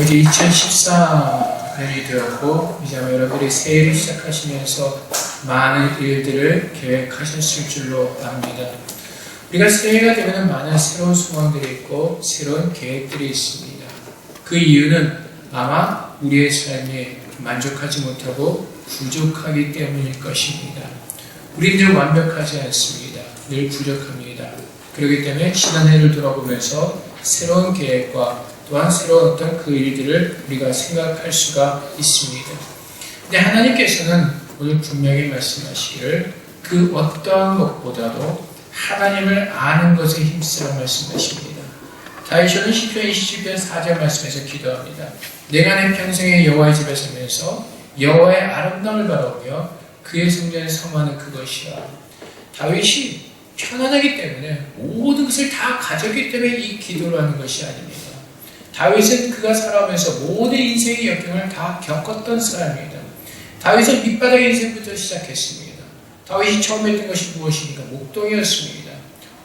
이제 2014년이 되었고, 이제 아마 여러분들이 새해를 시작하시면서 많은 일들을 계획하셨을 줄로 압니다. 우리가 새해가 되면 많은 새로운 소망들이 있고 새로운 계획들이 있습니다. 그 이유는 아마 우리의 삶이 만족하지 못하고 부족하기 때문일 것입니다. 우리는 늘 완벽하지 않습니다. 늘 부족합니다. 그렇기 때문에 지난 해를 돌아보면서 새로운 계획과 또한 새로운 어떤 그 일들을 우리가 생각할 수가 있습니다. 근데 하나님께서는 오늘 분명히 말씀하시기를 그 어떠한 것보다도 하나님을 아는 것에 힘쓰라 말씀하십니다. 다윗은 시편 27편 4절 말씀에서 기도합니다. 내가 내 평생에 여호와의 집에 서면서 여호와의 아름다움을 바라보며 그의 성전에 섬하는 그것이라. 다윗이 편안하기 때문에 모든 것을 다 가졌기 때문에 이 기도를 하는 것이 아닙니다. 다윗은 그가 살아오면서 모든 인생의 역경을 다 겪었던 사람입니다. 다윗은 밑바닥의 인생부터 시작했습니다. 다윗이 처음 했던 것이 무엇입니까? 목동이었습니다.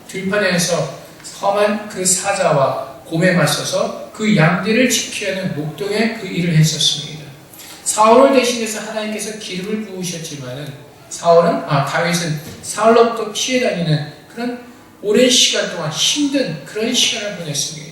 들판에서 험한 그 사자와 곰에 맞서서 그 양들을 지켜야 하는 목동의 그 일을 했었습니다. 사울을 대신해서 하나님께서 기름을 부으셨지만은 다윗은 사울로부터 피해 다니는 그런 오랜 시간 동안 힘든 그런 시간을 보냈습니다.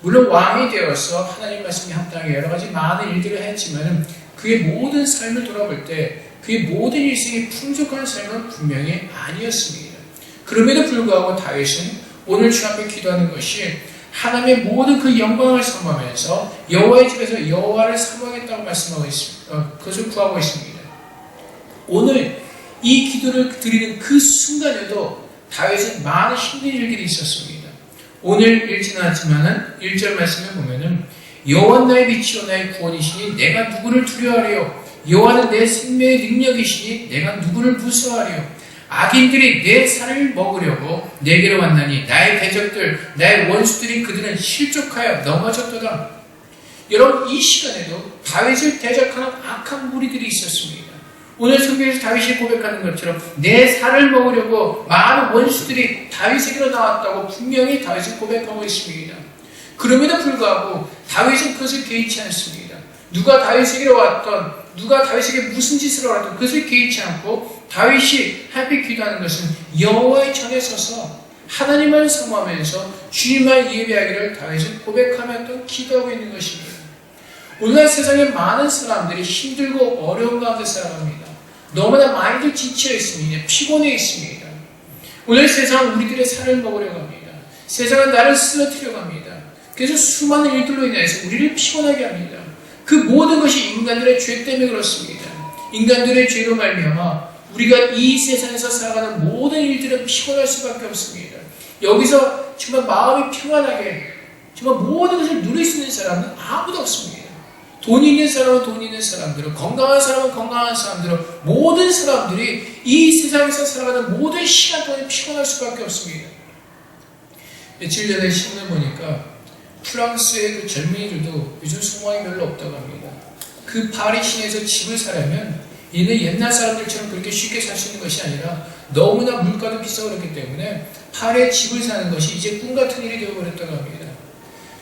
물론 왕이 되어서 하나님 말씀에 합당하게 여러 가지 많은 일들을 했지만 그의 모든 삶을 돌아볼 때 그의 모든 일생이 풍족한 삶은 분명히 아니었습니다. 그럼에도 불구하고 다윗은 오늘 주 앞에 기도하는 것이 하나님의 모든 그 영광을 사모하면서 여호와의 집에서 여호와를 사모하겠다고 말씀하고 있습니다. 그것을 구하고 있습니다. 오늘 이 기도를 드리는 그 순간에도 다윗은 많은 힘든 일들이 있었습니다. 오늘 읽지는 않지만은 1절 말씀에 보면은 여호와는 나의 빛이요 나의 구원이시니 내가 누구를 두려워하리요. 여호와는 내 생명의 능력이시니 내가 누구를 무서워하리요. 악인들이 내 살을 먹으려고 내게로 왔나니 나의 대적들 나의 원수들이 그들은 실족하여 넘어졌도다. 여러분 이 시간에도 다윗을 대적하는 악한 무리들이 있었습니다. 오늘 성경에서 다윗이 고백하는 것처럼 내 살을 먹으려고 많은 원수들이 다윗에게로 나왔다고 분명히 다윗은 고백하고 있습니다. 그럼에도 불구하고 다윗은 그것을 개의치 않습니다. 누가 다윗에게로 왔던 누가 다윗에게 무슨 짓을 하든 그것을 개의치 않고 다윗이 하필 기도하는 것은 여호와의 전에 서서 하나님을 사모하면서 주님을 예배하기를 다윗은 고백하며 또 기도하고 있는 것입니다. 오늘날 세상에 많은 사람들이 힘들고 어려운 가운데 살아갑니다. 너무나 많이들 지쳐 있습니다. 피곤해 있습니다. 오늘 세상은 우리들의 살을 먹으려고 합니다. 세상은 나를 쓰러뜨려고 합니다. 그래서 수많은 일들로 인해서 우리를 피곤하게 합니다. 그 모든 것이 인간들의 죄 때문에 그렇습니다. 인간들의 죄로 말미암아 우리가 이 세상에서 살아가는 모든 일들은 피곤할 수밖에 없습니다. 여기서 정말 마음이 평안하게 정말 모든 것을 누릴 수 있는 사람은 아무도 없습니다. 돈 있는 사람은 돈 있는 사람들은, 건강한 사람은 건강한 사람들은, 모든 사람들이 이 세상에서 살아가는 모든 시간 동안에 피곤할 수밖에 없습니다. 며칠 전에 신문을 보니까 프랑스의 그 젊은이들도 요즘 소망이 별로 없다고 합니다. 그 파리 시내에서 집을 사려면 얘는 옛날 사람들처럼 그렇게 쉽게 살 수 있는 것이 아니라 너무나 물가도 비싸고 그렇기 때문에 파리에 집을 사는 것이 이제 꿈 같은 일이 되어버렸다고 합니다.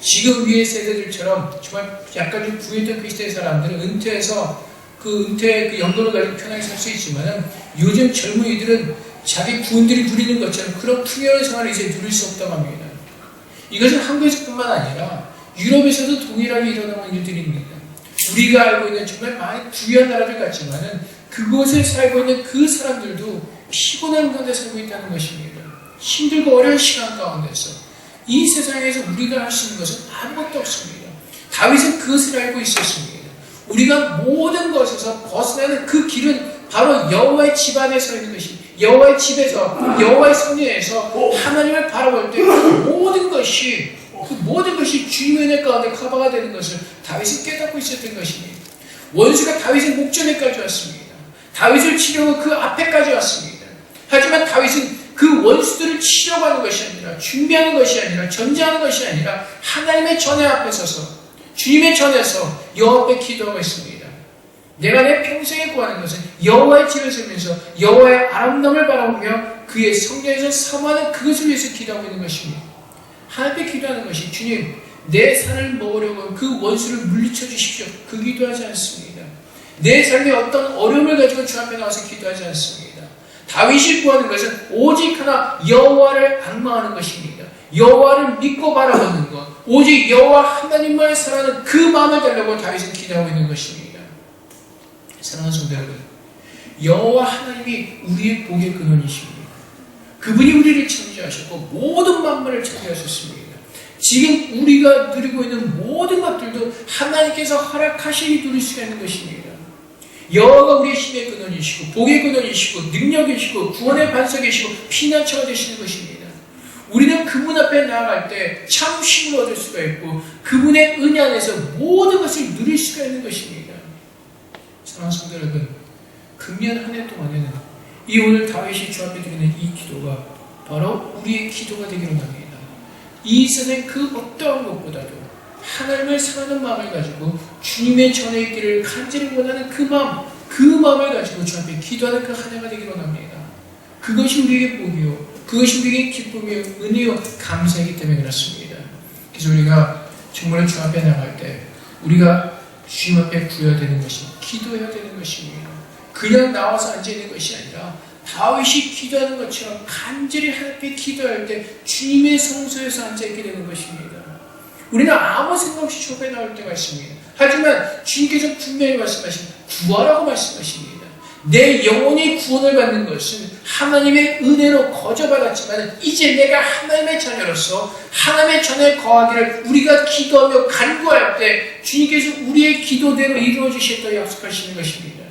지금 위의 세대들처럼 정말 약간 좀 부유했던 그 시대의 사람들은 은퇴해서 그 은퇴의 그 연금을 가지고 편하게 살 수 있지만 요즘 젊은이들은 자기 부인들이 누리는 것처럼 그런 풍요로운 생활을 이제 누릴 수 없다고 합니다. 이것은 한국에서뿐만 아니라 유럽에서도 동일하게 일어나는 일들입니다. 우리가 알고 있는 정말 많이 부유한 나라들 같지만은 그곳에 살고 있는 그 사람들도 피곤한 가운데 살고 있다는 것입니다. 힘들고 어려운 시간 가운데서 이 세상에서 우리가 할 수 있는 것은 아무것도 없습니다. 다윗은 그것을 알고 있었습니다. 우리가 모든 것에서 벗어나는 그 길은 바로 여호와의 집 안에 서 있는 것이 여호와의 집에서 여호와의 성전에서 하나님을 바라볼 때 그 모든 것이 주님의 은혜 가운데 커버가 되는 것을 다윗은 깨닫고 있었던 것입니다. 원수가 다윗의 목전에까지 왔습니다. 다윗을 치려고 그 앞에까지 왔습니다. 하지만 다윗은 그 원수들을 치려고 하는 것이 아니라 준비하는 것이 아니라 전쟁하는 것이 아니라 하나님의 전에 앞에 서서 주님의 전에서 여호와 앞에 기도하고 있습니다. 내가 내 평생에 구하는 것은 여호와의 집에 서면서 여호와의 아름다움을 바라보며 그의 성전에서 사모하는 그것을 위해서 기도하고 있는 것입니다. 하나님께 기도하는 것이 주님 내 살을 먹으려고 하는 그 원수를 물리쳐 주십시오. 그 기도하지 않습니다. 내 삶에 어떤 어려움을 가지고 주 앞에 나와서 기도하지 않습니다. 다윗이 구하는 것은 오직 하나 여호와를 앙망하는 것입니다. 여호와를 믿고 바라보는 것, 오직 여호와 하나님만 사랑하는 그 마음을 달라고 다윗은 기도하고 있는 것입니다. 사랑하는 성도 여러분, 여호와 하나님이 우리의 복의 근원이십니다. 그분이 우리를 창조하셨고 모든 만물을 창조하셨습니다. 지금 우리가 누리고 있는 모든 것들도 하나님께서 허락하시니 누릴 수가 있는 것입니다. 여호와가 우리의 힘의 근원이시고 복의 근원이시고 능력이시고 구원의 반석이시고 피난처가 되시는 것입니다. 우리는 그분 앞에 나아갈 때 참 힘을 얻을 수가 있고 그분의 은혜 안에서 모든 것을 누릴 수가 있는 것입니다. 사랑하는 성도 여러분, 금년 한 해 동안에는 이 오늘 다윗이 주 앞에 드리는 이 기도가 바로 우리의 기도가 되기를 원합니다. 이 세상 그 어떠한 것보다도 하나님을 사랑하는 마음을 가지고 주님의 전에 있기를 간절히 원하는 그 마음을 가지고 주 앞에 기도하는 그 한 해가 되기를 원합니다. 그것이 우리에게 복이요, 그것이 우리에게 기쁨이요, 은혜요, 감사이기 때문에 그렇습니다. 그래서 우리가 정말 주 앞에 나갈 때 우리가 주님 앞에 구해야 되는 것이 기도해야 되는 것입니다. 그냥 나와서 앉아있는 것이 아니라 다윗이 기도하는 것처럼 간절히 하나님께 기도할 때 주님의 성소에서 앉아있게 되는 것입니다. 우리는 아무 생각 없이 주 앞에 나올 때가 있습니다. 하지만 주님께서 분명히 말씀하신 구하라고 말씀하십니다. 내 영혼이 구원을 받는 것은 하나님의 은혜로 거저받았지만 이제 내가 하나님의 자녀로서 하나님의 전에 거하기를 우리가 기도하며 간구할 때 주님께서 우리의 기도대로 이루어 주시겠다고 약속하시는 것입니다.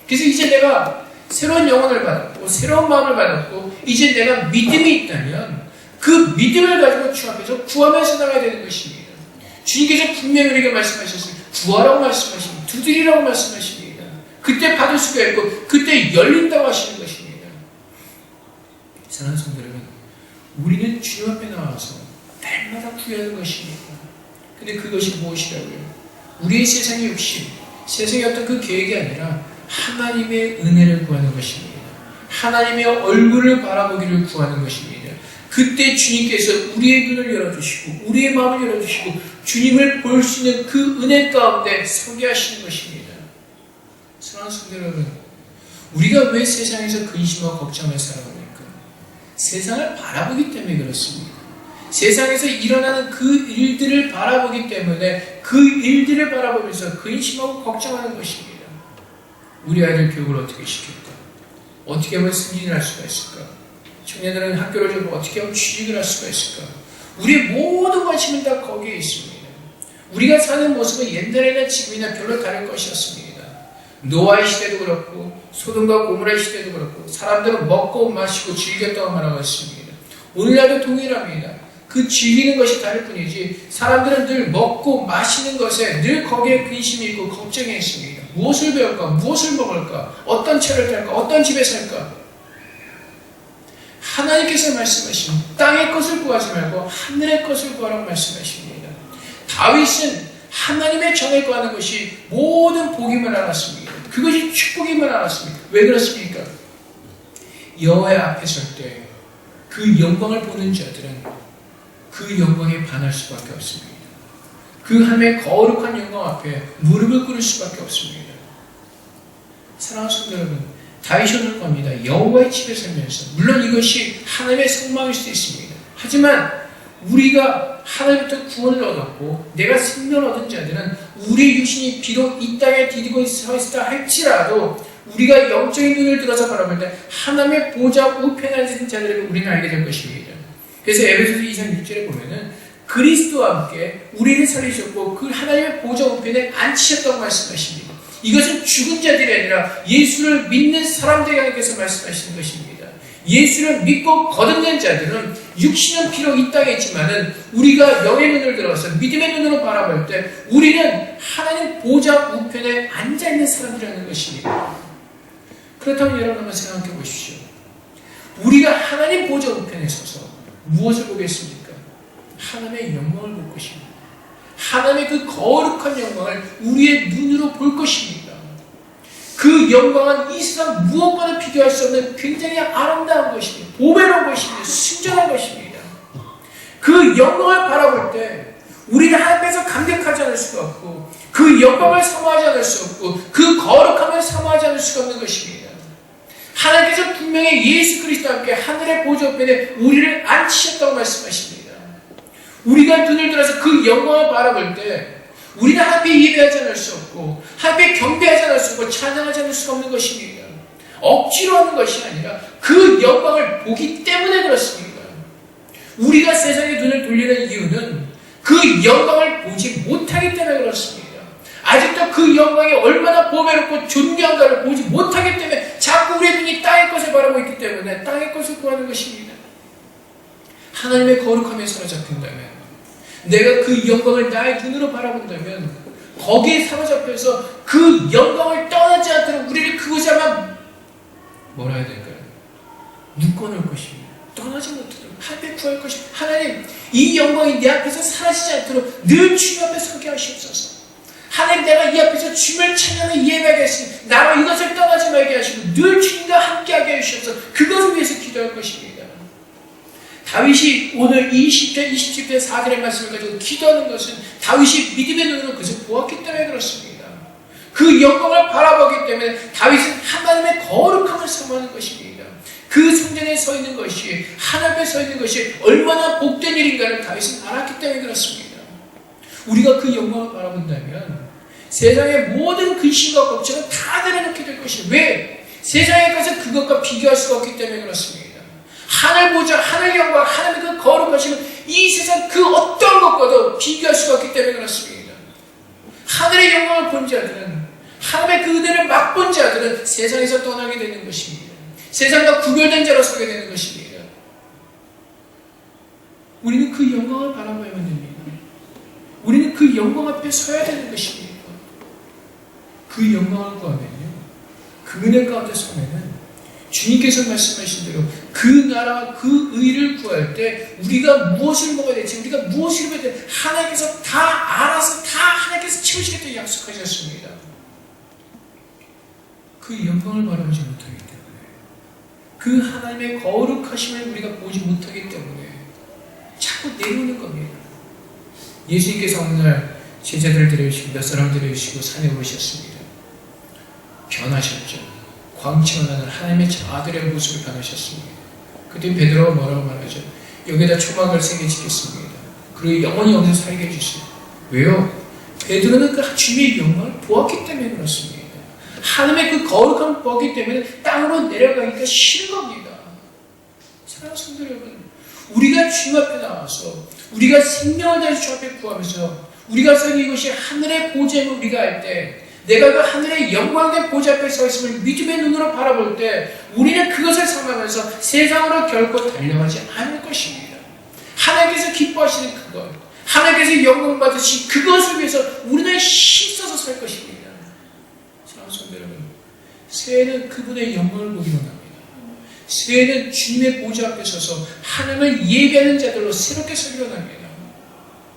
그래서 이제 내가 새로운 영혼을 받았고 새로운 마음을 받았고 이제 내가 믿음이 있다면 그 믿음을 가지고 주 앞에서 구하면서 나가야 되는 것입니다. 주님께서 분명히 우리에게 말씀하셨습니다. 구하라고 말씀하십니다. 두드리라고 말씀하십니다. 그때 받을 수가 있고 그때 열린다고 하시는 것입니다. 사랑하는 성도 여러분, 우리는 주님 앞에 나와서 날마다 구하는 것입니다. 근데 그것이 무엇이라고요? 우리의 세상의 욕심, 세상의 어떤 그 계획이 아니라 하나님의 은혜를 구하는 것입니다. 하나님의 얼굴을 바라보기를 구하는 것입니다. 그때 주님께서 우리의 눈을 열어주시고 우리의 마음을 열어주시고 주님을 볼 수 있는 그 은혜 가운데 서게 하시는 것입니다. 사랑하는 성도 여러분, 우리가 왜 세상에서 근심하고 걱정하며 살아갑니까? 세상을 바라보기 때문에 그렇습니다. 세상에서 일어나는 그 일들을 바라보기 때문에 그 일들을 바라보면서 근심하고 걱정하는 것입니다. 우리 아이들 교육을 어떻게 시킬까? 어떻게 하면 승진을 할 수가 있을까? 청년들은 학교를 좀 어떻게 하면 취직을 할 수가 있을까? 우리의 모든 관심은 다 거기에 있습니다. 우리가 사는 모습은 옛날에나 지금이나 별로 다를 것이었습니다. 노아의 시대도 그렇고 소돔과 고모라의 시대도 그렇고 사람들은 먹고 마시고 즐겼다고 말하고 있습니다. 오늘날도 동일합니다. 그 즐기는 것이 다를 뿐이지 사람들은 늘 먹고 마시는 것에 늘 거기에 근심이 있고 걱정이 있습니다. 무엇을 배울까? 무엇을 먹을까? 어떤 차를 탈까? 어떤 집에 살까? 하나님께서 말씀하신 땅의 것을 구하지 말고 하늘의 것을 구하라고 말씀하십니다. 다윗은 하나님의 전에 구하는 것이 모든 복임을 알았습니다. 그것이 축복임을 알았습니다. 왜 그렇습니까? 여호와의 앞에 설 때 그 영광을 보는 자들은 그 영광에 반할 수밖에 없습니다. 그 하나님의 거룩한 영광 앞에 무릎을 꿇을 수밖에 없습니다. 사랑하는 성도 여러분, 다윗이 오늘 겁니다. 여호와의 집에 살면서 물론 이것이 하나님의 성막일 수도 있습니다. 하지만 우리가 하나님부터 구원을 얻었고 내가 생명을 얻은 자들은 우리의 육신이 비록 이 땅에 디디고 서 있다 할지라도 우리가 영적인 눈을 들어서 바라볼 때 하나님의 보좌 우편에 앉은 자들에게 우리는 알게 될 것입니다. 그래서 에베소서 2장 6절에 보면은 그리스도와 함께 우리를 살리셨고 그 하나님의 보좌 우편에 앉히셨다고 말씀하십니다. 이것은 죽은 자들이 아니라 예수를 믿는 사람들에게 하나님께서 말씀하시는 것입니다. 예수를 믿고 거듭낸 자들은 육신은 비록 이 땅에 있지만은 우리가 영의 눈을 들어서 믿음의 눈으로 바라볼 때 우리는 하나님 보좌 우편에 앉아있는 사람들이라는 것입니다. 그렇다면 여러분 한번 생각해 보십시오. 우리가 하나님 보좌 우편에 서서 무엇을 보겠습니까? 하나님의 영광을 볼 것입니다. 하나님의 그 거룩한 영광을 우리의 눈으로 볼 것입니다. 그 영광은 이 세상 무엇과도 비교할 수 없는 굉장히 아름다운 것입니다. 보배로운 것입니다. 순전한 것입니다. 그 영광을 바라볼 때 우리는 하나님께서 감격하지 않을 수가 없고 그 영광을 사모하지 않을 수 없고 그 거룩함을 사모하지 않을 수가 없는 것입니다. 하나님께서 분명히 예수 그리스도와 함께 하늘의 보좌 우편에 우리를 앉히셨다고 말씀하십니다. 우리가 눈을 들어서 그 영광을 바라볼 때 우리는 하나님께 예배하지 않을 수 없고 하나님께 경배하지 않을 수 없고 찬양하지 않을 수가 없는 것입니다. 억지로 하는 것이 아니라 그 영광을 보기 때문에 그렇습니다. 우리가 세상의 눈을 돌리는 이유는 그 영광을 보지 못하기 때문에 그렇습니다. 아직도 그 영광이 얼마나 보배롭고 존귀한가를 보지 못하기 때문에 자꾸 우리의 눈이 땅의 것을 바라보고 있기 때문에 땅의 것을 구하는 것입니다. 하나님의 거룩함에 사로잡힌다면, 내가 그 영광을 나의 눈으로 바라본다면 거기에 사로잡혀서 그 영광을 떠나지 않도록 우리를 그곳에 아마 뭐라 해야 될까요? 묶어놓을 것입니다. 떠나지 못하도록 하나님 구할 것입니다. 하나님, 이 영광이 내 앞에서 사라지지 않도록 늘 주님 앞에 서게 하시옵소서. 하나님, 내가 이 앞에서 주님을 찬양하며 예배하게 하시니 나로 이것을 떠나지 말게 하시고 늘 주님과 함께하게 하시옵소서. 그것을 위해서 기도할 것입니다. 다윗이 오늘 20편, 27편 4절의 말씀을 가지고 기도하는 것은 다윗이 믿음의 눈으로 그것을 보았기 때문에 그렇습니다. 그 영광을 바라보기 때문에 다윗은 하나님의 거룩함을 사모하는 것입니다. 그 성전에 서 있는 것이, 하나님 앞에 서 있는 것이 얼마나 복된 일인가를 다윗은 알았기 때문에 그렇습니다. 우리가 그 영광을 바라본다면 세상의 모든 근심과 걱정은 다 내려놓게 될 것이에요. 왜? 세상에 가서 그것과 비교할 수가 없기 때문에 그렇습니다. 하늘 보좌, 하늘 영광, 하나님의 그 거룩하심은 이 세상 그 어떤 것과도 비교할 수가 없기 때문에 그렇습니다. 하늘의 영광을 본 자들은, 하나님의 그 은혜를 맛본 자들은 세상에서 떠나게 되는 것입니다. 세상과 구별된 자로 서게 되는 것입니다. 우리는 그 영광을 바라봐야만 됩니다. 우리는 그 영광 앞에 서야 되는 것입니다. 그 영광을 구하면요, 그 은혜 가운데 서면은 주님께서 말씀하신 대로 그 나라와 그 의를 구할 때 우리가 무엇을 먹어야 될지, 우리가 무엇을 입어야 될지 하나님께서 다 알아서 다 하나님께서 채우시겠다고 약속하셨습니다. 그 영광을 바라보지 못하기 때문에, 그 하나님의 거룩하심을 우리가 보지 못하기 때문에 자꾸 내려오는 겁니다. 예수님께서 어느 날 제자들을 데려오시고 몇 사람을 데려오시고 산에 오르셨습니다. 변하셨죠. 광채가 나는 하나님의 아들의 모습을 변하셨습니다. 그때 베드로가 뭐라고 말하죠? 여기다 초막을 3개 짓겠습니다. 그리고 영원히 여기서 살게 해주세요. 왜요? 베드로는 그 주님의 영광을 보았기 때문에 그렇습니다. 하나님의 그 거룩함을 보았기 때문에 땅으로 내려가기가 싫은 겁니다. 사랑하는 성도 여러분, 우리가 주님 앞에 나와서 우리가 생명을 다해서 주 앞에 구하면서 우리가 서 있는 이것이 하늘의 보좌임을 우리가 알 때, 내가 그 하늘의 영광된 보좌 앞에 서 있음을 믿음의 눈으로 바라볼 때 우리는 그것을 삼으면서 세상으로 결코 달려가지 않을 것입니다. 하나님께서 기뻐하시는 그것, 하나님께서 영광 받으신 그것을 위해서 우리는 힘써서 살 것입니다. 사랑하는 성도 여러분, 새해는 그분의 영광을 보기 원합니다. 새해는 주님의 보좌 앞에 서서 하나님을 예배하는 자들로 새롭게 서기 원합니다.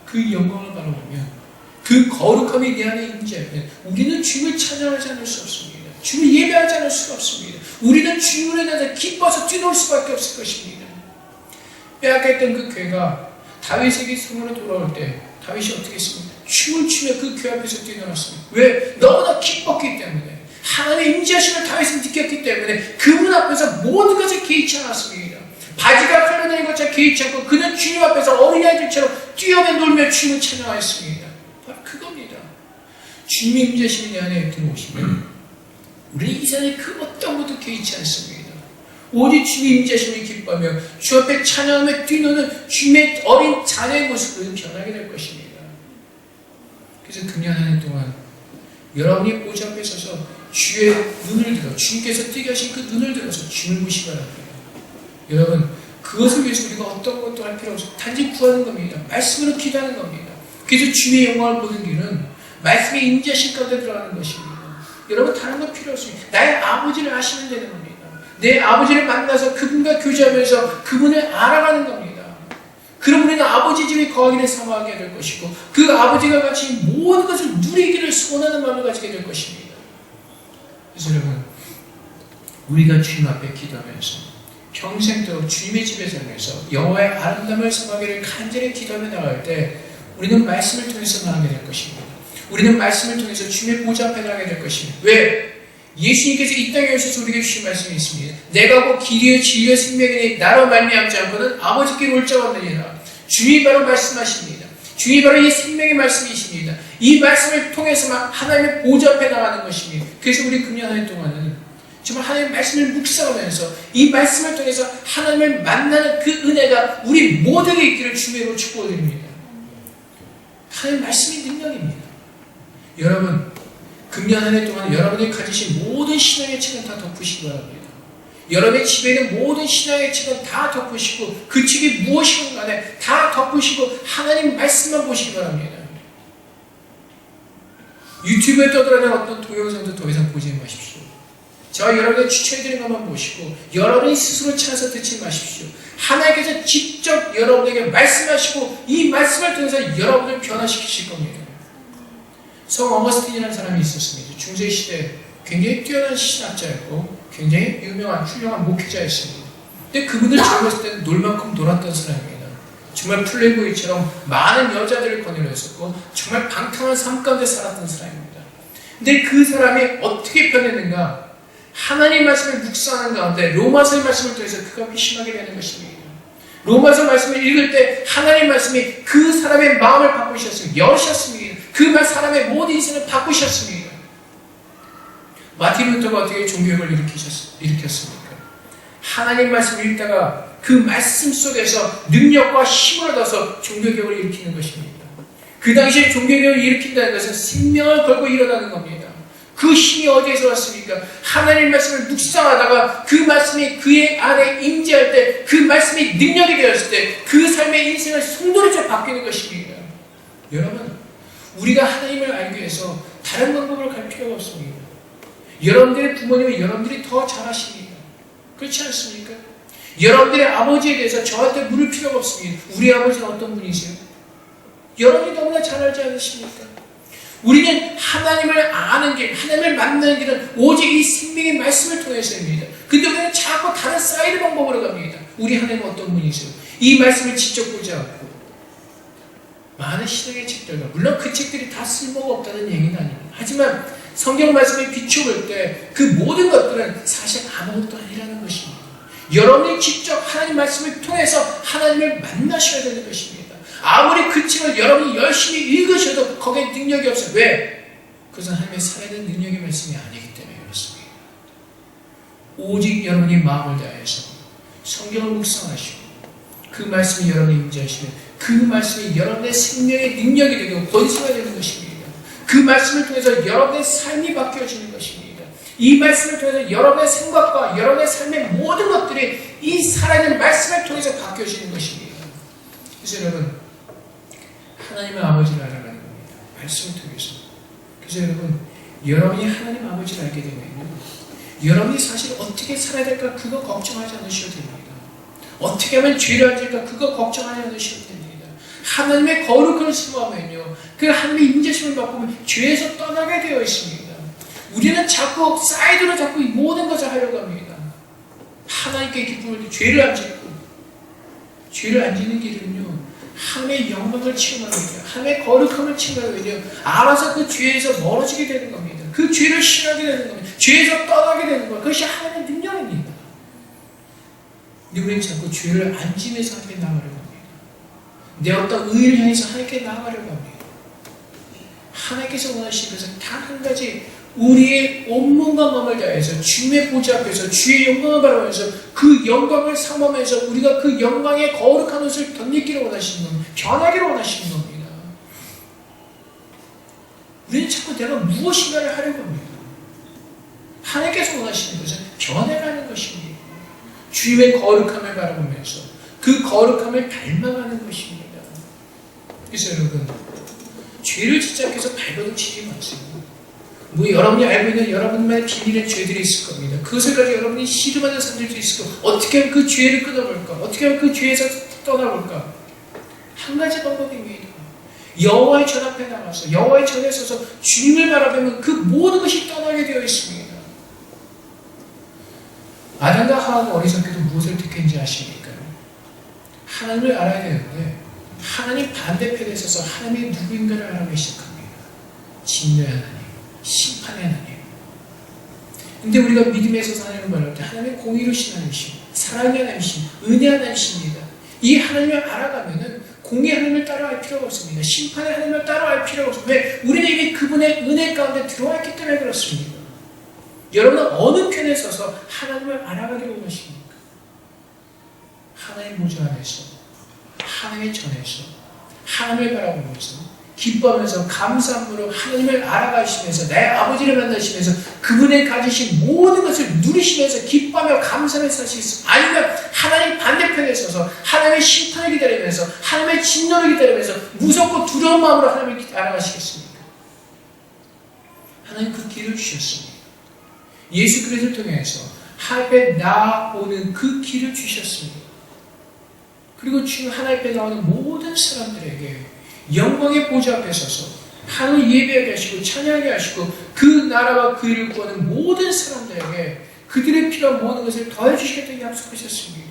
그 영광을 바라보면, 그 거룩함이 내 안에 임재하면 우리는 주님을 찬양하지 않을 수 없습니다. 주님을 예배하지 않을 수가 없습니다. 우리는 주님을 인해서 기뻐서 뛰놀 수밖에 없을 것입니다. 빼앗겼던 그 괴가 다윗에게 성으로 돌아올 때 다윗이 어떻게 했습니까? 춤을 추며 그 괴 앞에서 뛰놀았습니다. 왜? 너무나 기뻤기 때문에, 하나님의 임재하심을 다윗은 느꼈기 때문에 그분 앞에서 모든 것을 개의치 않았습니다. 바지가 흘러내린 것처럼 개의치 않고 그는 주님 앞에서 어린아이들처럼 뛰어며 놀며 주님을 찬양하였습니다. 바로 그겁니다. 주님의 임재하심이 내 안에 들어오시면 우리는 이 세상에 그 어떤 것도 개의치 않습니다. 오직 주님의 임재하심을 기뻐하며 주 앞에 찬양하며 뛰노는 주님의 어린 자녀의 모습으로 변하게 될 것입니다. 그래서 금년 한 해 동안 여러분이 보좌 앞에 서서 주의 눈을 들어, 주님께서 뜨게 하신 그 눈을 들어서 주님을 보시기 바랍니다. 여러분, 그것을 위해서 우리가 어떤 것도 할 필요 없어요. 단지 구하는 겁니다. 말씀으로 기도하는 겁니다. 그래서 주님의 영광을 보는 길은 말씀의 임재하신 가운데 들어가는 것입니다. 여러분, 다른 건 필요 없습니다. 나의 아버지를 아시면 되는 겁니다. 내 아버지를 만나서 그분과 교제하면서 그분을 알아가는 겁니다. 그럼 우리는 아버지 집에 거하기를 사모하게 될 것이고 그 아버지가 가진 모든 것을 누리기를 소원하는 마음을 가지게 될 것입니다. 그래서 여러분, 우리가 주님 앞에 기도하면서 평생도록 주님의 집에 살면서 여호와의 아름다움을 사모하기를 간절히 기도하며 나갈 때 우리는 말씀을 통해서 나가게 될 것입니다. 우리는 말씀을 통해서 주님의 보좌 앞에 나가게 될 것입니다. 왜? 예수님께서 이 땅에 오셔서 우리에게 주신 말씀이 있습니다. 내가 곧 길이요 진리요 생명이니 나로 말미암지 않고는 아버지께 올 자가 없느니라. 주님이 바로 말씀하십니다. 주님이 바로 이 생명의 말씀이십니다. 이 말씀을 통해서만 하나님의 보좌 앞에 나가는 것입니다. 그래서 우리 금년 한 해 동안은 정말 하나님의 말씀을 묵상하면서 이 말씀을 통해서 하나님을 만나는 그 은혜가 우리 모두에게 있기를 주님으로 축복드립니다. 하나님의 말씀이 능력입니다. 여러분, 금년 한 해 동안 여러분이 가지신 모든 신앙의 책은 다 덮으시기 바랍니다. 여러분의 집에 있는 모든 신앙의 책은 다 덮으시고 그 책이 무엇이건 간에 다 덮으시고 하나님 말씀만 보시기 바랍니다. 유튜브에 떠돌아다니는 어떤 동영상도 더 이상 보지 마십시오. 저와 여러분의 추천해드리는 것만 보시고 여러분이 스스로 찾아서 듣지 마십시오. 하나님께서 직접 여러분에게 말씀하시고 이 말씀을 통해서 여러분을 변화시키실 겁니다. 성 어거스틴이라는 사람이 있었습니다. 중세시대 굉장히 뛰어난 신학자였고 굉장히 유명한 훌륭한 목회자였습니다. 근데 그분들 젊었을 때는 놀 만큼 놀았던 사람입니다. 정말 플레이보이처럼 많은 여자들을 거느렸었고 정말 방탕한 삶 가운데 살았던 사람입니다. 근데 그 사람이 어떻게 변했는가? 하나님 말씀을 묵상하는 가운데 로마서의 말씀을 통해서 그가 회심하게 되는 것입니다. 로마서 말씀을 읽을 때 하나님 말씀이 그 사람의 마음을 바꾸셨습니다. 여셨습니다. 그 사람의 모든 인생을 바꾸셨습니다. 마틴 루터가 어떻게 종교혁명을 일으켰습니까? 하나님 말씀을 읽다가 그 말씀 속에서 능력과 힘을 얻어서 종교개혁을 일으키는 것입니다. 그 당시에 종교개혁을 일으킨다는 것은 생명을 걸고 일어나는 겁니다. 그 힘이 어디에서 왔습니까? 하나님 말씀을 묵상하다가 그 말씀이 그의 안에 임재할 때 그 말씀이 능력이 되었을 때 그 삶의 인생을 송두리째 바뀌는 것입니다. 여러분, 우리가 하나님을 알기 위해서 다른 방법으로 갈 필요가 없습니다. 여러분들의 부모님은 여러분들이 더 잘 아십니다. 그렇지 않습니까? 여러분들의 아버지에 대해서 저한테 물을 필요가 없습니다. 우리 아버지는 어떤 분이세요? 여러분이 너무나 잘 알지 않으십니까? 우리는 하나님을 아는 길, 하나님을 만나는 길은 오직 이 생명의 말씀을 통해서입니다. 근데 우리는 자꾸 다른 사이드 방법으로 갑니다. 우리 하나님은 어떤 분이세요? 이 말씀을 직접 보지 않고 많은 신앙의 책들과 물론 그 책들이 다 쓸모가 없다는 얘기는 아닙니다. 하지만 성경 말씀에 비춰볼 때 그 모든 것들은 사실 아무것도 아니라는 것입니다. 여러분이 직접 하나님 말씀을 통해서 하나님을 만나셔야 되는 것입니다. 아무리 그 책을 여러분이 열심히 읽으셔도 거기에 능력이 없어요. 왜? 그것은 하나님의 살아있는 능력의 말씀이 아니기 때문에 그렇습니다. 오직 여러분이 마음을 다해서 성경을 묵상하시고 그 말씀이 여러분이 임재하시면 그 말씀이 여러분의 생명의 능력이 되고 권세가 되는 것입니다. 그 말씀을 통해서 여러분의 삶이 바뀌어지는 것입니다. 이 말씀을 통해서 여러분의 생각과 여러분의 삶의 모든 것들이 이 살아있는 말씀을 통해서 바뀌어지는 것입니다. 그래서 여러분, 하나님의 아버지를 알아가는 겁니다. 말씀을 통해서. 그래서 여러분, 여러분이 하나님 아버지를 알게 되면요, 여러분이 사실 어떻게 살아야 될까 그거 걱정하지 않으셔도 됩니다. 어떻게 하면 죄를 안 질까 그거 걱정하지 않으셔도 됩니다. 하나님의 거룩을 수고하면요, 그 하나님의 인자심을 받으면 죄에서 떠나게 되어 있습니다. 우리는 자꾸 사이드로 자꾸 이 모든 것을 하려고 합니다. 하나님께 기쁨을 때 죄를 안 짓고, 죄를 안 짓는 길은요, 하나님의 영광을 체험하는 거예요. 하나님의 거룩함을 체험하는 거예요. 알아서 그 죄에서 멀어지게 되는 겁니다. 그 죄를 싫어하게 되는 겁니다. 죄에서 떠나게 되는 거예요. 그것이 하나님의 능력입니다. 근데 우리는 자꾸 죄를 안 지면서 하나님께 나아가려고 합니다. 내 어떤 의를 향해서 하나님께 나아가려고 합니다. 하나님께서 원하시는 것은 단 한 가지, 우리의 온몸과 마음을 다해서 주님의 보좌 앞에서 주의 영광을 바라보면서 그 영광을 삼으면서 우리가 그 영광의 거룩한 옷을 덧입기를 원하시는 겁니다. 변하기를 원하시는 겁니다. 우리는 자꾸 내가 무엇인가를 하려고 합니다. 하나님께서 원하시는 것은 변해가는 것입니다. 주님의 거룩함을 바라보면서 그 거룩함을 닮아가는 것입니다. 그래서 여러분, 죄를 짓지 않기 위해서 발버둥 치지 마세요. 뭐 여러분이 알고 있는 여러분만의 비밀의 죄들이 있을 겁니다. 그것을 가지고 여러분이 씨름하는 사람들도 있을 거고, 어떻게 하면 그 죄를 끊어볼까? 어떻게 하면 그 죄에서 떠나볼까? 한 가지 방법입니다. 여호와의 전 앞에 나가서 여호와의 전에 서서 주님을 바라보면 그 모든 것이 떠나게 되어 있습니다. 아담과 하와가 어리석게도 무엇을 택했는지 아십니까? 하나님을 알아야 되는데 하나님 반대편에 서서 하나님이 누구인가를 알아보기 시작합니다. 진노의 하나님, 심판의 하나님. 근데 우리가 믿음에 서서 하나님을 말할 때 하나님의 공의로우신 하나님이시고 사랑의 하나님이신 은혜 하나님이십니다. 이 하나님을 알아가면은 공의 하나님을 따라갈 필요가 없습니다. 심판의 하나님을 따라갈 필요가 없습니다. 왜? 우리는 이미 그분의 은혜 가운데 들어와 있기 때문에 그렇습니다. 여러분은 어느 편에 서서 하나님을 알아가기를 원하십니까? 하나님 보좌 안에서, 하나님의 전에서, 하나님을 바라보면서, 기뻐하면서, 감사함으로 하나님을 알아가시면서, 내 아버지를 만나시면서, 그분의 가지신 모든 것을 누리시면서, 기뻐하며 감사하며 사시겠습니까? 아니면 하나님 반대편에 서서, 하나님의 심판을 기다리면서, 하나님의 진노를 기다리면서, 무섭고 두려운 마음으로 하나님을 알아가시겠습니까? 하나님 그 길을 주셨습니다. 예수 그리스도를 통해서 하나님께 나오는 그 길을 주셨습니다. 그리고 지금 하나님께 나오는 모든 사람들에게 영광의 보좌 앞에 서서 하나님 예배하게 하시고 찬양하게 하시고 그 나라와 그 일을 구하는 모든 사람들에게 그들의 필요한 모든 것을 더해주시겠다고 약속하셨습니다.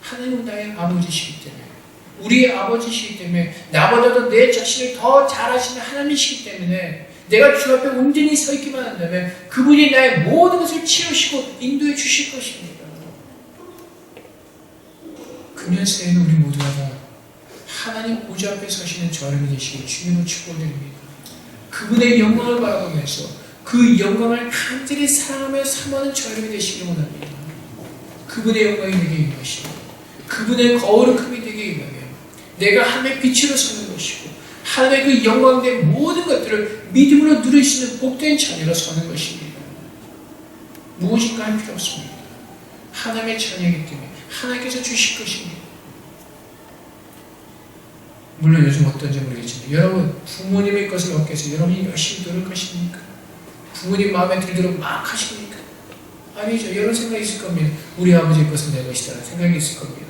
하나님은 나의 아버지시기 때문에 우리의 아버지시기 때문에 나보다도 내 자신을 더 잘 아시는 하나님이시기 때문에 내가 주 앞에 온전히 서 있기만 한다면 그분이 나의 모든 것을 치우시고 인도해 주실 것입니다. 금년 새해는 우리 모두가 다 하나님 보좌 앞에 서시는 저를 되시길 주님으로 축복드립니다. 그분의 영광을 바라보면서 그 영광을 간절히 사랑하며 사모하는 저를 되시길 원합니다. 그분의 영광이 내게 임하시고 그분의 거룩함이 내게 임하며 내가 하나님의 빛으로 서는 것이고 하나님의 그 영광된 모든 것들을 믿음으로 누리시는 복된 자녀로 서는 것입니다. 무엇인가 할 필요 없습니다. 하나님의 자녀이기 때문에 하나님께서 주실 것입니다. 물론 요즘 어떤지 모르겠지만 여러분 부모님의 것을 얻기 위해서 여러분이 열심히 노력하십니까? 부모님 마음에 들도록 막 하십니까? 아니죠. 여러 생각이 있을 겁니다. 우리 아버지의 것은 내 것이다 라는 생각이 있을 겁니다.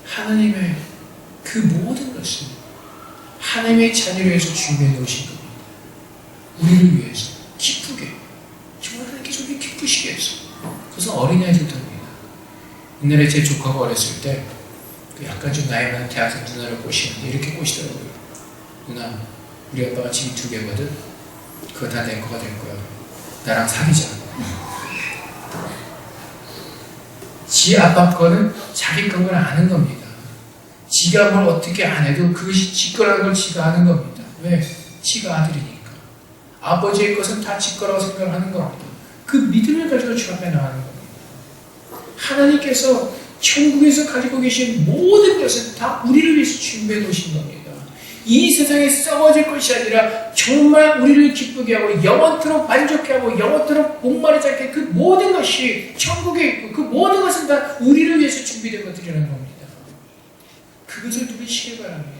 하나님의 그 모든 것을 하나님의 자녀를 위해서 준비해 놓으신 겁니다. 우리를 위해서 기쁘게 정말 하나님께서 우리 기쁘시게 해서 그것은 어린아이들도 합니다. 옛날에 제 조카가 어렸을 때 약간 좀 나이 많은 대학생 누나를 꼬시는데 이렇게 꼬시더라고요. 누나 우리 아빠가 집이 2개거든. 그거 다 내 거가 될 거야. 나랑 사귀자. 지 아빠 거는 자기 건 걸 아는 겁니다. 지가 뭘 어떻게 안 해도 그것이 지 거라는 걸 지가 아는 겁니다. 왜? 지가 아들이니까. 아버지의 것은 다 지 거라고 생각하는 겁니다. 그 믿음을 가지고 주 앞에 나가는 겁니다. 하나님께서 천국에서 가지고 계신 모든 것은 다 우리를 위해서 준비해 놓으신 겁니다. 이 세상에 썩어질 것이 아니라 정말 우리를 기쁘게 하고 영원토록 만족해 하고 영원토록 목마르지 않게 그 모든 것이 천국에 있고 그 모든 것은 다 우리를 위해서 준비된 것들이라는 겁니다. 그것을 누리시길 바랍니다.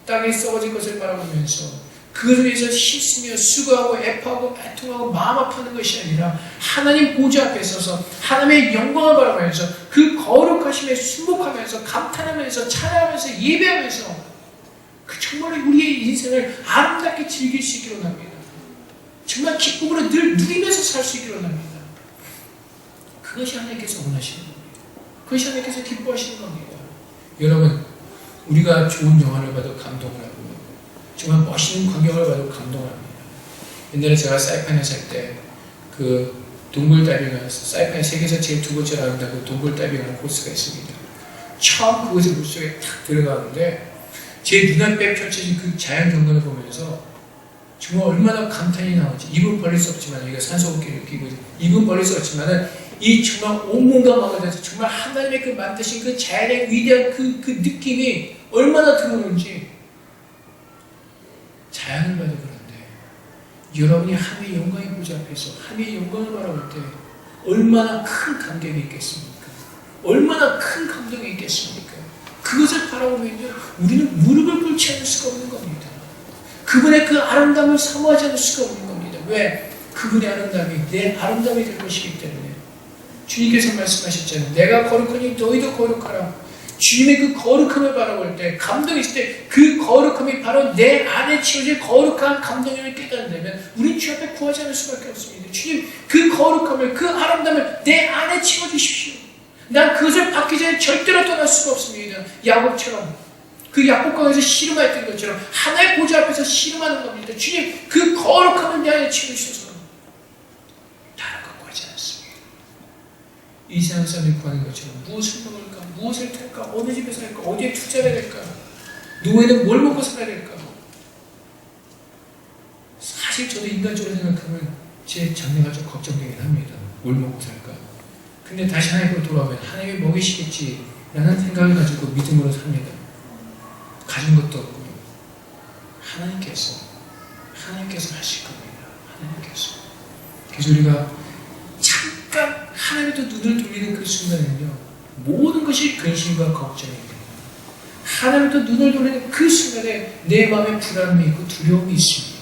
땅에 썩어질 것을 바라보면서 그것을 위해서 힘쓰며 수고하고 애파하고 애통하고 마음 아파하는 것이 아니라 하나님 보좌 앞에 서서 하나님의 영광을 바라보면서 그 거룩하심에 순복하면서 감탄하면서 찬양하면서 예배하면서 그 정말 우리의 인생을 아름답게 즐길 수 있기로 합니다. 정말 기쁨으로 늘 누리면서 살 수 있기로 합니다. 그것이 하나님께서 원하시는 겁니다. 그것이 하나님께서 기뻐하시는 겁니다. 여러분, 우리가 좋은 영화를 봐도 감동을 하고 정말 멋있는 광경을 봐도 감동을 합니다. 옛날에 제가 사이판에 살 때 그 동굴 다이빙을 사이판에 세계에서 제일 2번째로 아름다운 동굴 다이빙하는 코스가 있습니다. 처음 그곳에 물속에 탁 들어가는데 제 눈앞에 펼쳐진 그 자연 경관을 보면서 정말 얼마나 감탄이 나오지. 입은 벌릴 수 없지만 이거 산소호흡기를 끼고 입은 벌릴 수 없지만은 이 정말 온몸과 마음을 다해서 정말 하나님의 그 만드신 그 자연의 위대한 그 느낌이 얼마나 들어오는지 자연을 봐도 그런데 여러분이 하나님의 영광의 보좌 앞에서 하나님의 영광을 바라볼 때 얼마나 큰 감격이 있겠습니까? 얼마나 큰 감동이 있겠습니까? 그것을 바라보면요 우리는 무릎을 꿇지 않을 수가 없는 겁니다. 그분의 그 아름다움을 사모하지 않을 수가 없는 겁니다. 왜? 그분의 아름다움이 내 아름다움이 될 것이기 때문에 주님께서 말씀하셨잖아요. 내가 거룩하니 너희도 거룩하라. 주님의 그 거룩함을 바라볼 때 감동이 있을 때 그 거룩함이 바로 내 안에 채워질 거룩한 감동임을 깨닫는다면 우리는 주 앞에 구하지 않을 수밖에 없습니다. 주님 그 거룩함을 그 아름다움을 내 안에 채워주십시오. 난 그것을 받기 전에 절대로 떠날 수가 없습니다. 야곱처럼 그 야곱강에서 씨름했던 것처럼 하나의 보좌 앞에서 씨름하는 겁니다. 주님 그 거룩함을 내 안에 채우셔서 다른 것 구하지 않습니다. 이 세상 사람이 구하는 것처럼 무엇을 먹을까, 무엇을 탈까, 어느 집에 살까, 어디에 투자해야 될까, 노후에는 뭘 먹고 살아야 될까. 사실 저도 인간적으로 생각하면 제 장래가 좀 걱정되긴 합니다. 뭘 먹고 살까. 근데 다시 하나님으로 돌아오면 하나님이 먹이시겠지라는 생각을 가지고 믿음으로 삽니다. 가진 것도 없고요. 하나님께서 하실 겁니다. 하나님께서. 그래서 우리가 잠깐 하나님부터 눈을 돌리는 그 순간에는요, 모든 것이 근심과 걱정입니다. 하나님부터 눈을 돌리는 그 순간에 내 마음에 불안함이 있고 두려움이 있습니다.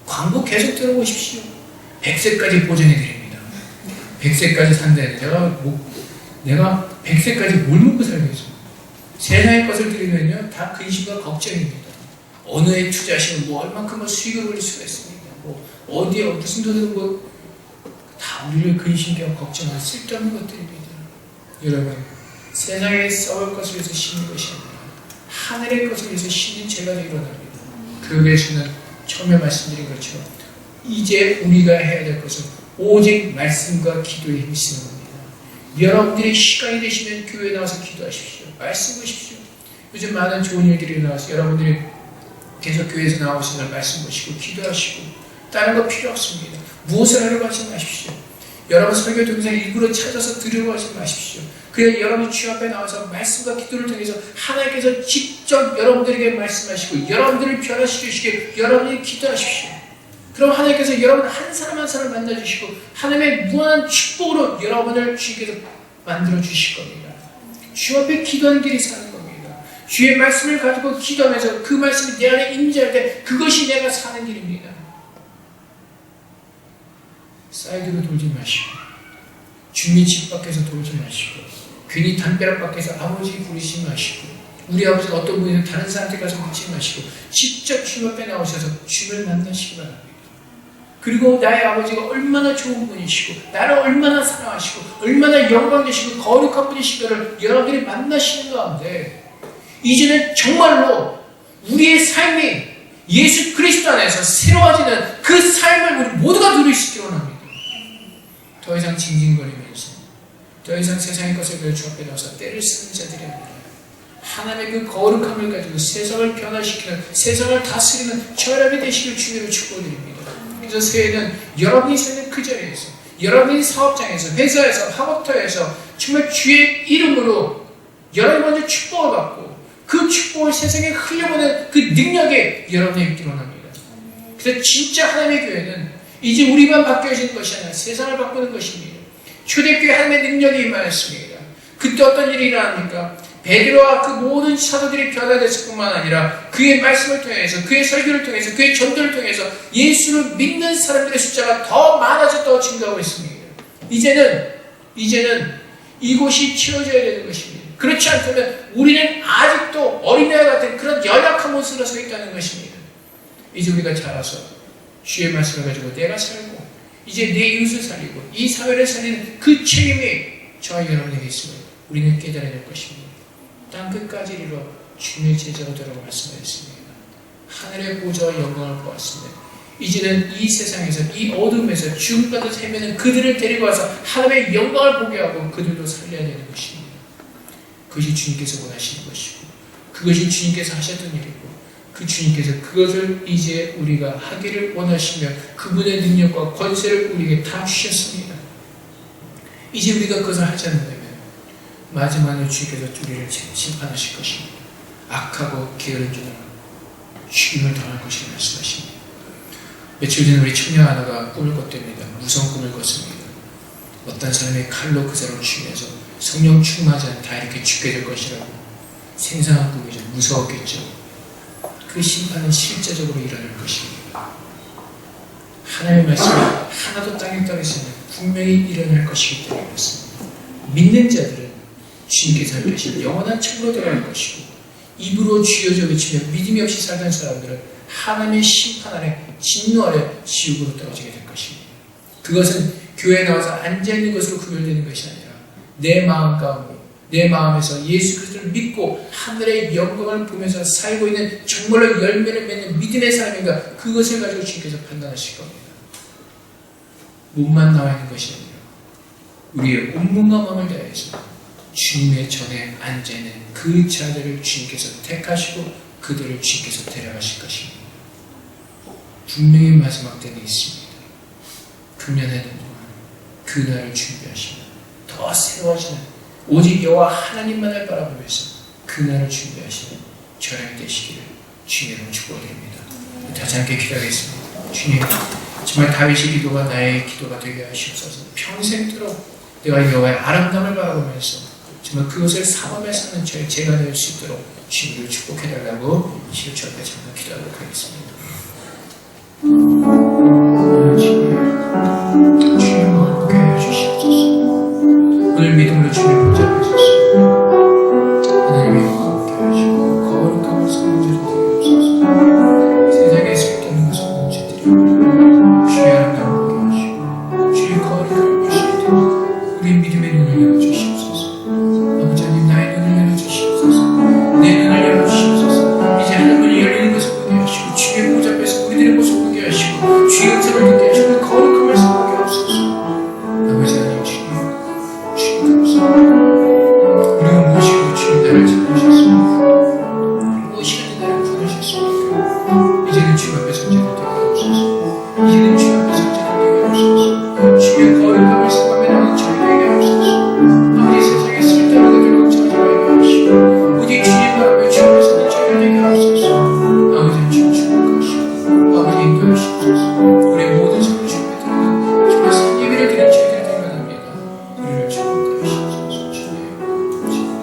광고 계속 들어보십시오. 100세까지 보장해 드립니다. 100세까지 산다는데 내가 100세까지 뭘 먹고 살겠어? 세상의 것을 드리면요, 다 근심과 걱정입니다. 어느 에 투자하시면 뭐 얼만큼의 수익을 올릴 수가 있습니다. 뭐 어디에 무슨 돈으로 다 우리를 근심과 걱정하는 쓸데없는 것들입니다. 여러분, 세상에 썩을 것을 위해서 심는 것이 아니라 하늘의 것을 위해서 심는 제가 일어납니다. 그러게 저는 처음에 말씀드린 것처럼 이제 우리가 해야 될 것은 오직 말씀과 기도에 힘쓰는 겁니다. 여러분들이 시간이 되시면 교회에 나와서 기도하십시오. 말씀 보십시오. 요즘 많은 좋은 일들이 나와서 여러분들이 계속 교회에서 나오시면 말씀 보시고 기도하시고 다른 거 필요 없습니다. 무엇을 하려고 하지 마십시오. 여러분 설교 동영상 일부러 찾아서 들으려고 하지 마십시오. 그냥 여러분 주 앞에 나와서 말씀과 기도를 통해서 하나님께서 직접 여러분들에게 말씀하시고 여러분들을 변화시키시게 여러분이 기도하십시오. 그럼 하나님께서 여러분 한 사람 한 사람 만나주시고 하나님의 무한한 축복으로 여러분을 주께서 만들어주실 겁니다. 주 앞에 기도하는 길이 사는 겁니다. 주의 말씀을 가지고 기도하면서 그 말씀이 내 안에 임재할 때 그것이 내가 사는 길입니다. 사이드로 돌지 마시고 주님 집 밖에서 돌지 마시고 괜히 담벼락 밖에서 아버지 부르지 마시고 우리 아버지는 어떤 분이든 다른 사람한테 가서 묻지 마시고 직접 주 앞에 나오셔서 주를 만나시기 바랍니다. 그리고 나의 아버지가 얼마나 좋은 분이시고 나를 얼마나 사랑하시고 얼마나 영광되시고 거룩한 분이시고를 여러분들이 만나시는 가운데 이제는 정말로 우리의 삶이 예수 그리스도 안에서 새로워지는 그 삶을 우리 모두가 누릴 수 있기를 원합니다. 더 이상 징징거리면서 더 이상 세상의 것을 위해 주 앞에 나와서 때를 쓰는 자들이 아니라 하나님의 그 거룩함을 가지고 세상을 변화시키는 세상을 다스리는 저람이 되시길 주님으로 축복드립니다. 그래서 새해는 여러분이 사는 그 자리에서 여러분이 사업장에서 회사에서 학업터에서 정말 주의 이름으로 여러분이 먼저 축복을 받고 그 축복을 세상에 흘려보낸 그 능력에 여러분이 있기를 원합니다. 그래서 진짜 하나님의 교회는 이제 우리만 바뀌어지는 것이 아니라 세상을 바꾸는 것입니다. 초대교회 하나님의 능력이 임하였습니다. 그때 어떤 일이 일어납니까? 베드로와 그 모든 사도들이 변화됐을 뿐만 아니라 그의 말씀을 통해서 그의 설교를 통해서 그의 전도를 통해서 예수를 믿는 사람들의 숫자가 더 많아졌다고 증거하고 있습니다. 이제는 이곳이 채워져야 되는 것입니다. 그렇지 않다면 우리는 아직도 어린애와 같은 그런 연약한 모습으로 서 있다는 것입니다. 이제 우리가 자라서 주의 말씀을 가지고 내가 살고 이제 내 이웃을 살리고 이 사회를 살리는 그 책임이 저와 여러분에게 있습니다. 우리는 깨달아야 될 것입니다. 땅끝까지 이르러 주님의 제자가 되라고 말씀하셨습니다. 하늘의 보좌와 영광을 보았습니다. 이제는 이 세상에서 이 어둠에서 죽음 가운데 헤매는 그들을 데리고 와서 하나님의 영광을 보게 하고 그들도 살려야 되는 것입니다. 그것이 주님께서 원하시는 것이고 그것이 주님께서 하셨던 일이고 그 주님께서 그것을 이제 우리가 하기를 원하시며 그분의 능력과 권세를 우리에게 다 주셨습니다. 이제 우리가 그것을 하지 않는다면 마지막에 주께서 우리를 심판하실 것입니다. 악하고 게으른 자는 죽임을 당할 것이라고 말씀하십니다. 며칠 전에 우리 청년 하나가 꿈을 꿨답니다. 무서운 꿈을 꿨습니다. 어떤 사람이 칼로 그 사람을 죽여서 성령 충만하지 않다 이렇게 죽게 될 것이라고 생생한 꿈이죠. 무서웠겠죠. 그 심판은 실제적으로 일어날 것입니다. 하나님의 말씀이 하나도 땅에 떨어지면 분명히 일어날 것이기 때문에 그렇습니다. 믿는 자들은 주님께서 하신 영원한 천국으로 들어갈 것이고 입으로 주여져 외치며 믿음이 없이 살던 사람들은 하나님의 심판 아래 진노 아래 지옥으로 떨어지게 될 것입니다. 그것은 교회에 나와서 앉아있는 것으로 구별되는 것이 아니라 내 마음 가운데, 내 마음에서 예수 그리스도를 믿고 하늘의 영광을 보면서 살고 있는 정말로 열매를 맺는 믿음의 사람인가, 그것을 가지고 주님께서 판단하실 겁니다. 몸만 나와 있는 것이 아니라 우리의 온몸과 마음을 다해서 주님의 전에 앉아있는 그 자들을 주님께서 택하시고 그들을 주님께서 데려가실 것입니다. 분명히 마지막 때는 있습니다. 금년에는 동안 그날을 준비하시며 더 새로워지는 오직 여호와 하나님만을 바라보면서 그날을 준비하시는 저녁 되시기를 주님으로 축복드립니다. 다시 함께 기도하겠습니다. 주님, 정말 다윗의 기도가 나의 기도가 되게 하시옵소서. 평생토록 내가 여호와의 아름다움을 바라보면서 정말 그것을 사모하며 사는 저의 제가 될 수 있도록 주님을 축복해달라고 실천하며 잠깐 기도하도록 하겠습니다. 주님을 행복해 해주시옵소서. 오늘 믿음으로 주님을 붙잡으셨습니다. 하나님의 행복해 하시고 거룩함을 선물드리게 하옵소서. 세상에 쓸데없는 것을 멈춰드리고 주의 아름다움을 보게 하시고 주의 거룩함을 보실 때 우리 믿음의 눈을 열어주시옵소서. 아버지 하나님, 나의 눈을 열어주시옵소서. 내 눈을 열어주시옵소서. 이제 하늘문이 열리는 것을 보게 하시고 주의 보좌 앞에서 우리들의 모습을 보게 하시고 주의 은사를 듣게 하시고 거룩한 말씀 보게 하옵소서. 아버지 하나님, 주님 감사합니다. 우리가 무엇이고 주님 나를 찾으셨습니까? 무엇이든지 나를 구원하셨습니까? 이제는 주님 앞에 성전을 되게 하옵소서. 이제는 주님 앞에 성전을 되게 하옵소서. 주의 거룩함을 생각하며 나오는 저희에게 하옵소서. 아버지, 세상에 쓸데없는 것을 걱정하지 말게 하시고 오직 주님 바라보며 주님 앞에 서는 저희를 되게 하옵소서. 아버지, 주님 축복하시고 아버지 인도하시옵소서. 우리의 모든 삶을 주님 앞에 드리는 정말 산 예배를 드리는 저희들 되게 원합니다. 우리를 축복하시옵소서. 주님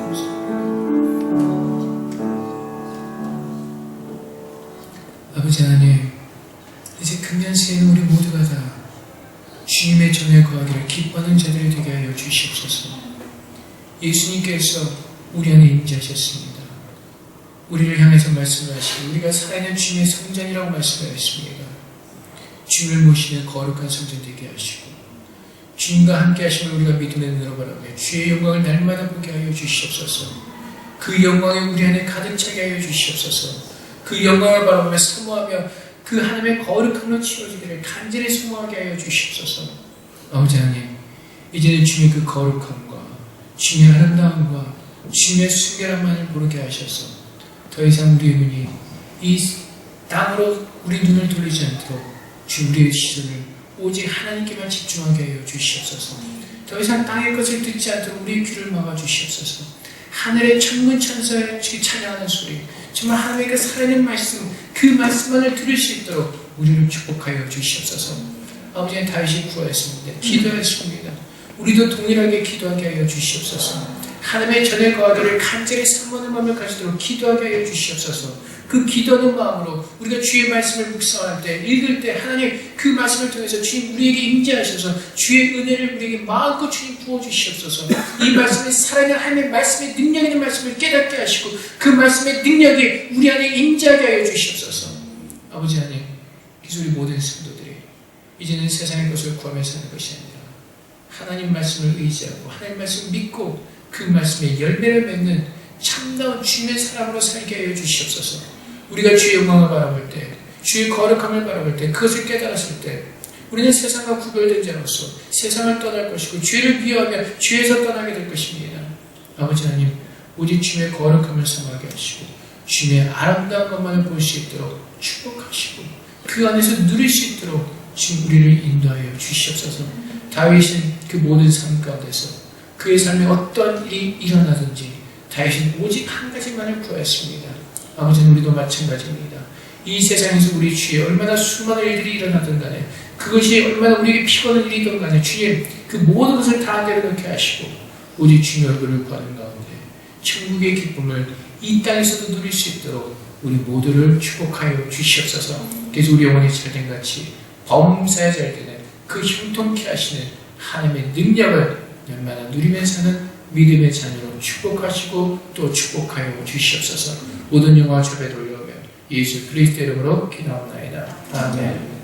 감사합니다. 아버지 하나님, 이제 금년 새해는 우리 모두가 다 주님의 전에 거하기를 기뻐하는 자들이 되게 하여 주시옵소서. 예수님께서 우리 안에 임재하셨습니다. 우리를 향해서 말씀하시고 우리가 살아있는 주님의 성전이라고 말씀하셨습니다. 주님을 모시는 거룩한 성전 되게 하시고 주님과 함께 하시면 우리가 믿음의 눈으로 바라보며 주의 영광을 날마다 보게 하여 주시옵소서. 그 영광이 우리 안에 가득 차게 하여 주시옵소서. 그 영광을 바라보며 사모하며 그 하나님의 거룩함으로 치워지기를 간절히 소망하게 하여 주시옵소서. 아버지 하나님, 이제는 주님의 그 거룩함과 주님의 아름다움과 주님의 순결함만을 모르게 하셔서 더 이상 우리의 눈이 이 땅으로 우리 눈을 돌리지 않도록 주 우리의 시선을 오직 하나님께만 집중하게 하여 주시옵소서. 더 이상 땅의 것을 듣지 않도록 우리의 귀를 막아 주시옵소서. 하늘의 천군 천사의 찬양하는 소리, 정말 하나님의 그 살아있는 말씀, 그 말씀만을 들을 수 있도록 우리를 축복하여 주시옵소서. 아버지는 다윗이 구하였습니다. 기도했습니다. 우리도 동일하게 기도하게 하여 주시옵소서. 하나님의 전에 거하기를 간절히 사모하는 마음을 가지도록 기도하게 하여 주시옵소서. 그 기도하는 마음으로 우리가 주의 말씀을 묵상할 때, 읽을 때 하나님 그 말씀을 통해서 주님 우리에게 임재하셔서 주의 은혜를 우리에게 마음껏 주님 부어주시옵소서. 이 말씀의 살아있는 하나님의 말씀의 능력 있는 말씀을 깨닫게 하시고 그 말씀의 능력이 우리 안에 임재하게 하여 주시옵소서. 아버지 하나님, 그래서 우리 모든 성도들이 이제는 세상의 것을 구하며 사는 것이 아니라 하나님 말씀을 의지하고 하나님 말씀을 믿고 그 말씀의 열매를 맺는 참다운 주님의 사람으로 살게 하여 주시옵소서. 우리가 주의 영광을 바라볼 때, 주의 거룩함을 바라볼 때, 그것을 깨달았을 때 우리는 세상과 구별된 자로서 세상을 떠날 것이고 죄를 비하하며 죄에서 떠나게 될 것입니다. 아버지 하나님, 오직 주님의 거룩함을 사모하게 하시고 주님의 아름다운 것만을 볼 수 있도록 축복하시고 그 안에서 누릴 수 있도록 지금 우리를 인도하여 주시옵소서. 다윗은 그 모든 삶 가운데서 그의 삶에 어떤 일이 일어나든지 다윗은 오직 한 가지만을 구하였습니다. 아버지는 우리도 마찬가지입니다. 이 세상에서 우리 주위에 얼마나 수많은 일들이 일어나든 간에 그것이 얼마나 우리에게 피곤한 일이든 간에 주님 그 모든 것을 다 내려놓게 하시고 오직 주님의 얼굴을 구하는 가운데 천국의 기쁨을 이 땅에서도 누릴 수 있도록 우리 모두를 축복하여 주시옵소서. 그래서 우리 영혼이 잘된 같이 범사에 잘 되는 그 형통케 하시는 하나님의 능력을 얼마나 누리며 사는 믿음의 자녀로 축복하시고 또 축복하여 주시옵소서. 모든 영광 주에 돌려오며 예수 그리스도 이름으로 기도합나이다. 아멘.